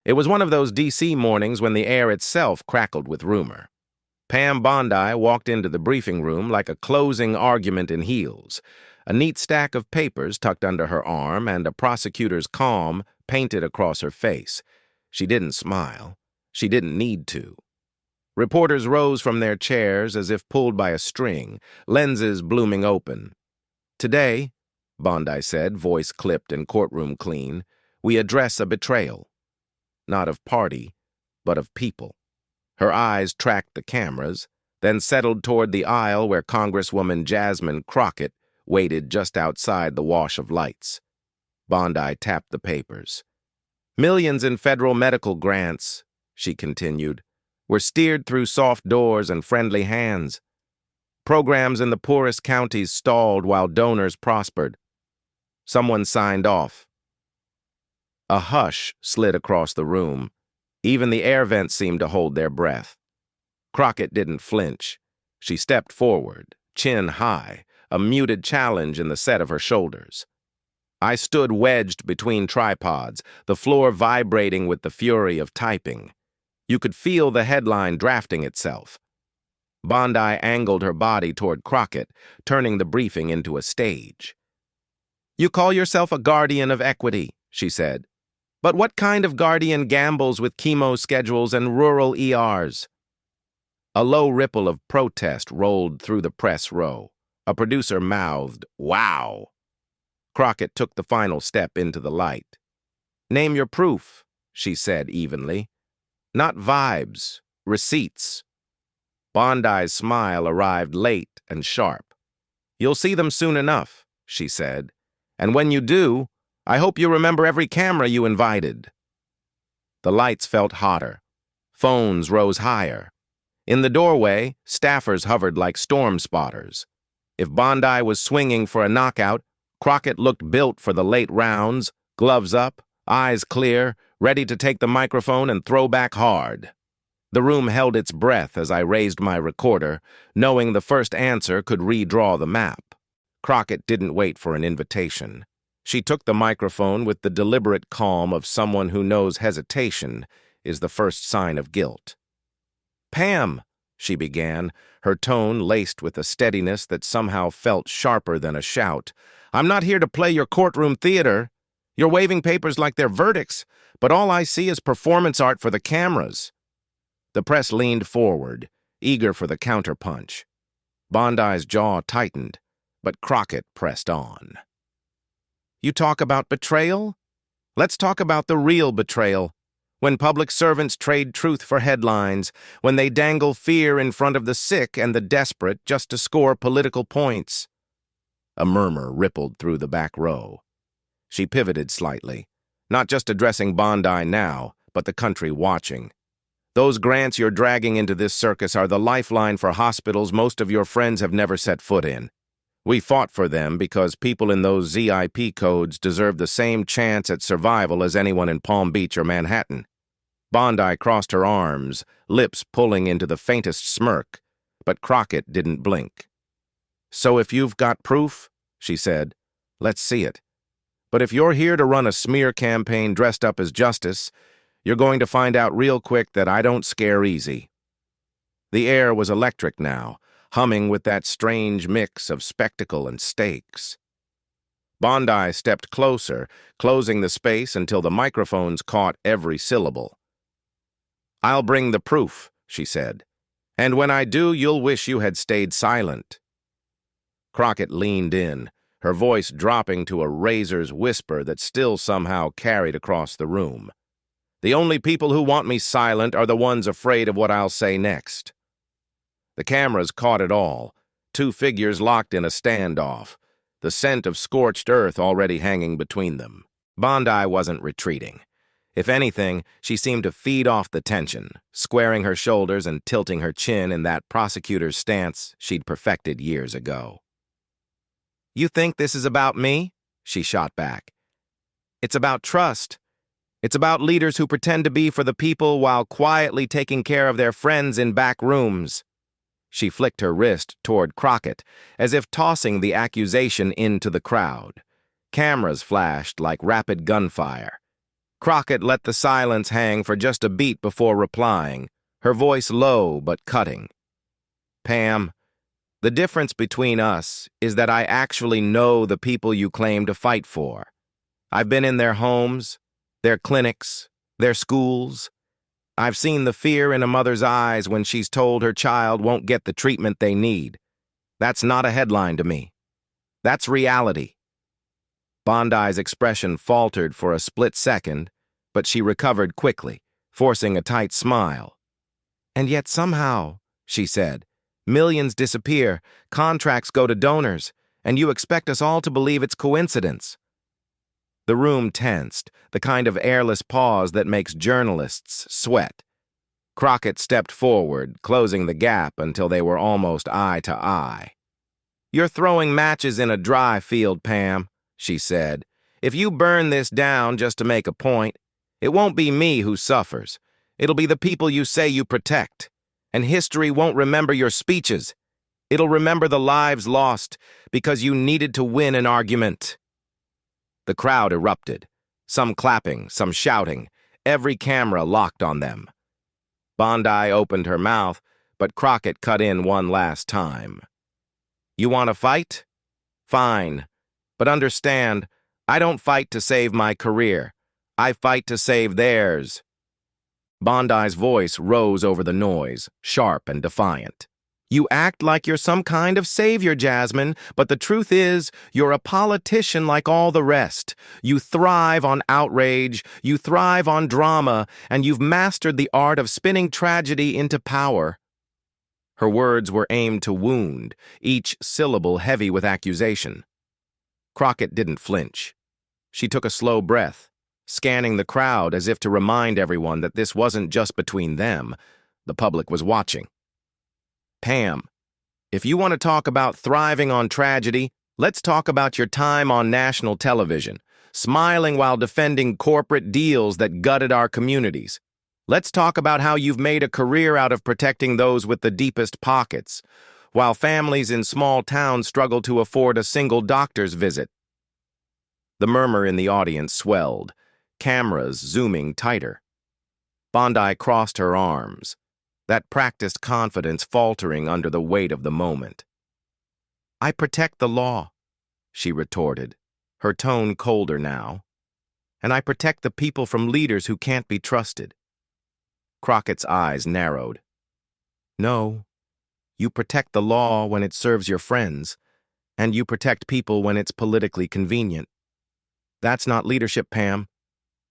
It was one of those D.C. mornings when the air itself crackled with rumor. Pam Bondi walked into the briefing room like a closing argument in heels, a neat stack of papers tucked under her arm and a prosecutor's calm painted across her face. She didn't smile. She didn't need to. Reporters rose from their chairs as if pulled by a string, lenses blooming open. "Today," Bondi said, voice clipped and courtroom clean, "we address a betrayal. Not of party, but of people." Her eyes tracked the cameras, then settled toward the aisle where Congresswoman Jasmine Crockett waited just outside the wash of lights. Bondi tapped the papers. "Millions in federal medical grants," she continued, "were steered through soft doors and friendly hands. Programs in the poorest counties stalled while donors prospered. Someone signed off." A hush slid across the room. Even the air vents seemed to hold their breath. Crockett didn't flinch. She stepped forward, chin high, a muted challenge in the set of her shoulders. I stood wedged between tripods, the floor vibrating with the fury of typing. You could feel the headline drafting itself. Bondi angled her body toward Crockett, turning the briefing into a stage. "You call yourself a guardian of equity," she said. "But what kind of guardian gambles with chemo schedules and rural ERs?" A low ripple of protest rolled through the press row. A producer mouthed, "Wow." Crockett took the final step into the light. "Name your proof," she said evenly. "Not vibes, receipts." Bondi's smile arrived late and sharp. "You'll see them soon enough," she said. "And when you do, I hope you remember every camera you invited." The lights felt hotter. Phones rose higher. In the doorway, staffers hovered like storm spotters. If Bondi was swinging for a knockout, Crockett looked built for the late rounds, gloves up, eyes clear, ready to take the microphone and throw back hard. The room held its breath as I raised my recorder, knowing the first answer could redraw the map. Crockett didn't wait for an invitation. She took the microphone with the deliberate calm of someone who knows hesitation is the first sign of guilt. "Pam," she began, her tone laced with a steadiness that somehow felt sharper than a shout, "I'm not here to play your courtroom theater. You're waving papers like they're verdicts, but all I see is performance art for the cameras." The press leaned forward, eager for the counterpunch. Bondi's jaw tightened, but Crockett pressed on. "You talk about betrayal? Let's talk about the real betrayal. When public servants trade truth for headlines, when they dangle fear in front of the sick and the desperate just to score political points." A murmur rippled through the back row. She pivoted slightly, not just addressing Bondi now, but the country watching. "Those grants you're dragging into this circus are the lifeline for hospitals most of your friends have never set foot in. We fought for them because people in those ZIP codes deserve the same chance at survival as anyone in Palm Beach or Manhattan." Bondi crossed her arms, lips pulling into the faintest smirk, but Crockett didn't blink. "So if you've got proof," she said, "let's see it. But if you're here to run a smear campaign dressed up as justice, you're going to find out real quick that I don't scare easy." The air was electric now, humming with that strange mix of spectacle and stakes. Bondi stepped closer, closing the space until the microphones caught every syllable. "I'll bring the proof," she said. "And when I do, you'll wish you had stayed silent." Crockett leaned in, her voice dropping to a razor's whisper that still somehow carried across the room. "The only people who want me silent are the ones afraid of what I'll say next." The cameras caught it all, two figures locked in a standoff, the scent of scorched earth already hanging between them. Bondi wasn't retreating. If anything, she seemed to feed off the tension, squaring her shoulders and tilting her chin in that prosecutor's stance she'd perfected years ago. "You think this is about me?" she shot back. "It's about trust. It's about leaders who pretend to be for the people while quietly taking care of their friends in back rooms." She flicked her wrist toward Crockett, as if tossing the accusation into the crowd. Cameras flashed like rapid gunfire. Crockett let the silence hang for just a beat before replying, her voice low but cutting. Pam, the difference between us is that I actually know the people you claim to fight for. I've been in their homes, their clinics, their schools. I've seen the fear in a mother's eyes when she's told her child won't get the treatment they need. That's not a headline to me. That's reality. Bondi's expression faltered for a split second, but she recovered quickly, forcing a tight smile. And yet somehow, she said, millions disappear, contracts go to donors, and you expect us all to believe it's coincidence. The room tensed, the kind of airless pause that makes journalists sweat. Crockett stepped forward, closing the gap until they were almost eye to eye. "You're throwing matches in a dry field, Pam," she said. "If you burn this down just to make a point, it won't be me who suffers. It'll be the people you say you protect. And history won't remember your speeches. It'll remember the lives lost because you needed to win an argument." The crowd erupted, some clapping, some shouting, every camera locked on them. Bondi opened her mouth, but Crockett cut in one last time. "You want to fight? Fine. But understand, I don't fight to save my career. I fight to save theirs." Bondi's voice rose over the noise, sharp and defiant. "You act like you're some kind of savior, Jasmine, but the truth is, you're a politician like all the rest. You thrive on outrage, you thrive on drama, and you've mastered the art of spinning tragedy into power." Her words were aimed to wound, each syllable heavy with accusation. Crockett didn't flinch. She took a slow breath, scanning the crowd as if to remind everyone that this wasn't just between them. The public was watching. "Pam, if you want to talk about thriving on tragedy, let's talk about your time on national television, smiling while defending corporate deals that gutted our communities. Let's talk about how you've made a career out of protecting those with the deepest pockets, while families in small towns struggle to afford a single doctor's visit." The murmur in the audience swelled, cameras zooming tighter. Bondi crossed her arms, that practiced confidence faltering under the weight of the moment. "I protect the law," she retorted, her tone colder now. "And I protect the people from leaders who can't be trusted." Crockett's eyes narrowed. "No, you protect the law when it serves your friends, and you protect people when it's politically convenient. That's not leadership, Pam.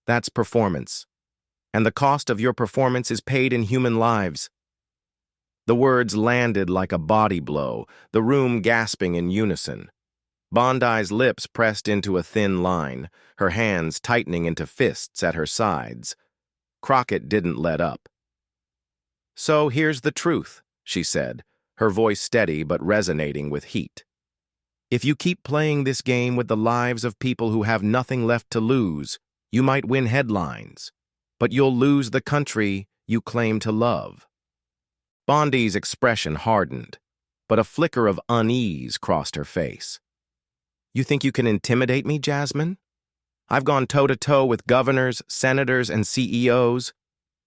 That's performance. And the cost of your performance is paid in human lives." The words landed like a body blow, the room gasping in unison. Bondi's lips pressed into a thin line, her hands tightening into fists at her sides. Crockett didn't let up. "So here's the truth," she said, her voice steady but resonating with heat. "If you keep playing this game with the lives of people who have nothing left to lose, you might win headlines, but you'll lose the country you claim to love." Bondi's expression hardened, but a flicker of unease crossed her face. "You think you can intimidate me, Jasmine? I've gone toe-to-toe with governors, senators, and CEOs.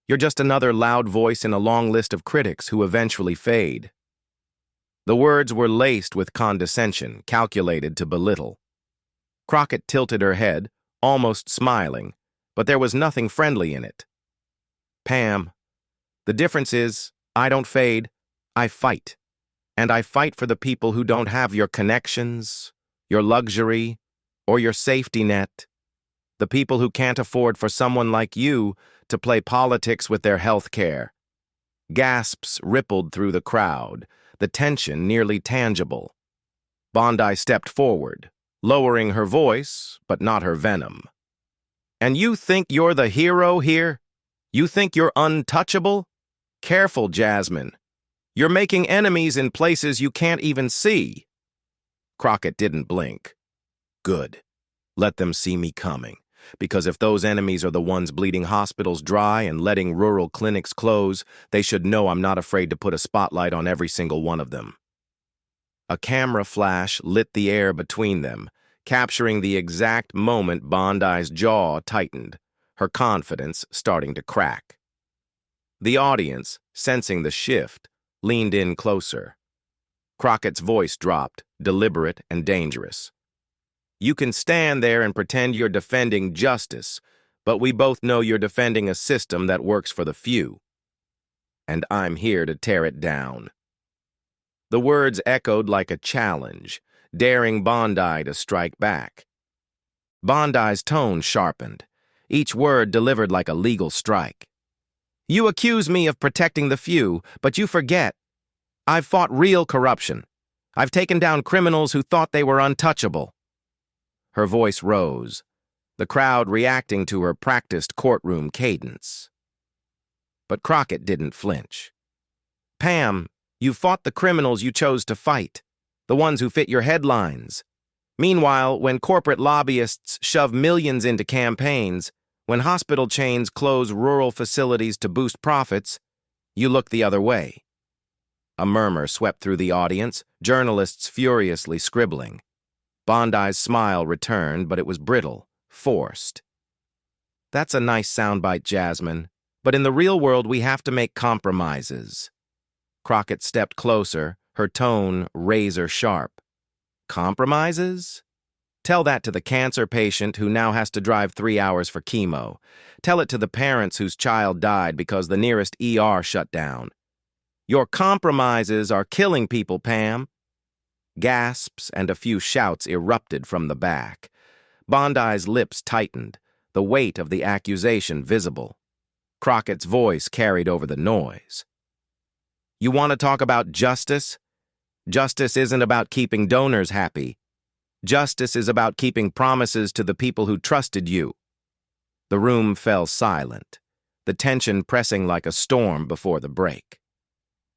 You're just another loud voice in a long list of critics who eventually fade." The words were laced with condescension, calculated to belittle. Crockett tilted her head, almost smiling, but there was nothing friendly in it. "Pam, the difference is, I don't fade, I fight. And I fight for the people who don't have your connections, your luxury, or your safety net. The people who can't afford for someone like you to play politics with their health care." Gasps rippled through the crowd, the tension nearly tangible. Bondi stepped forward, lowering her voice, but not her venom. "And you think you're the hero here? You think you're untouchable? Careful, Jasmine. You're making enemies in places you can't even see." Crockett didn't blink. "Good. Let them see me coming. Because if those enemies are the ones bleeding hospitals dry and letting rural clinics close, they should know I'm not afraid to put a spotlight on every single one of them." A camera flash lit the air between them, capturing the exact moment Bondi's jaw tightened, her confidence starting to crack. The audience, sensing the shift, leaned in closer. Crockett's voice dropped, deliberate and dangerous. You can stand there and pretend you're defending justice, but we both know you're defending a system that works for the few. And I'm here to tear it down. The words echoed like a challenge, daring Bondi to strike back. Bondi's tone sharpened, each word delivered like a legal strike. You accuse me of protecting the few, but you forget. I've fought real corruption. I've taken down criminals who thought they were untouchable. Her voice rose, the crowd reacting to her practiced courtroom cadence. But Crockett didn't flinch. Pam, you fought the criminals you chose to fight, the ones who fit your headlines. Meanwhile, when corporate lobbyists shove millions into campaigns, when hospital chains close rural facilities to boost profits, you look the other way. A murmur swept through the audience, journalists furiously scribbling. Bondi's smile returned, but it was brittle, forced. That's a nice soundbite, Jasmine, but in the real world we have to make compromises. Crockett stepped closer, her tone razor-sharp. Compromises? Tell that to the cancer patient who now has to drive 3 hours for chemo. Tell it to the parents whose child died because the nearest ER shut down. Your compromises are killing people, Pam. Gasps and a few shouts erupted from the back. Bondi's lips tightened, the weight of the accusation visible. Crockett's voice carried over the noise. You want to talk about justice? Justice isn't about keeping donors happy. Justice is about keeping promises to the people who trusted you. The room fell silent, the tension pressing like a storm before the break.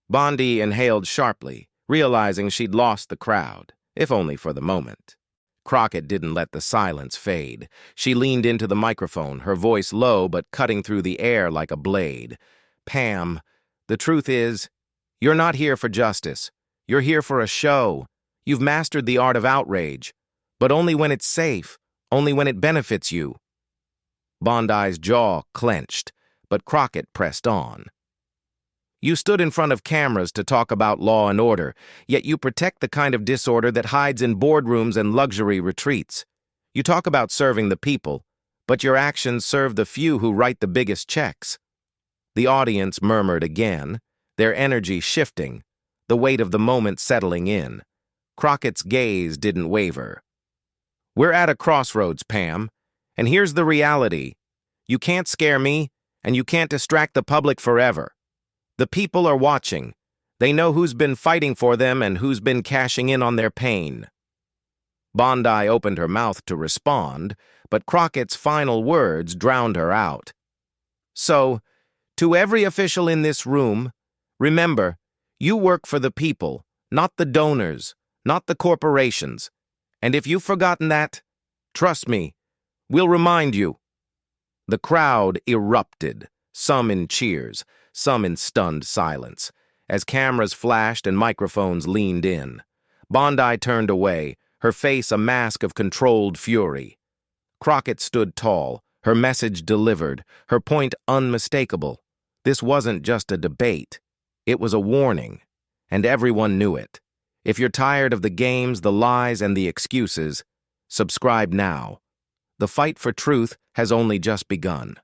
Bondi inhaled sharply, realizing she'd lost the crowd, if only for the moment. Crockett didn't let the silence fade. She leaned into the microphone, her voice low but cutting through the air like a blade. Pam, the truth is, you're not here for justice. You're here for a show. You've mastered the art of outrage, but only when it's safe, only when it benefits you. Bondi's jaw clenched, but Crockett pressed on. You stood in front of cameras to talk about law and order, yet you protect the kind of disorder that hides in boardrooms and luxury retreats. You talk about serving the people, but your actions serve the few who write the biggest checks. The audience murmured again, their energy shifting, the weight of the moment settling in. Crockett's gaze didn't waver. We're at a crossroads, Pam, and here's the reality. You can't scare me, and you can't distract the public forever. The people are watching. They know who's been fighting for them and who's been cashing in on their pain. Bondi opened her mouth to respond, but Crockett's final words drowned her out. So, to every official in this room, remember, you work for the people, not the donors, not the corporations. And if you've forgotten that, trust me, we'll remind you. The crowd erupted, some in cheers, some in stunned silence, as cameras flashed and microphones leaned in. Bondi turned away, her face a mask of controlled fury. Crockett stood tall, her message delivered, her point unmistakable. This wasn't just a debate. It was a warning, and everyone knew it. If you're tired of the games, the lies, and the excuses, subscribe now. The fight for truth has only just begun.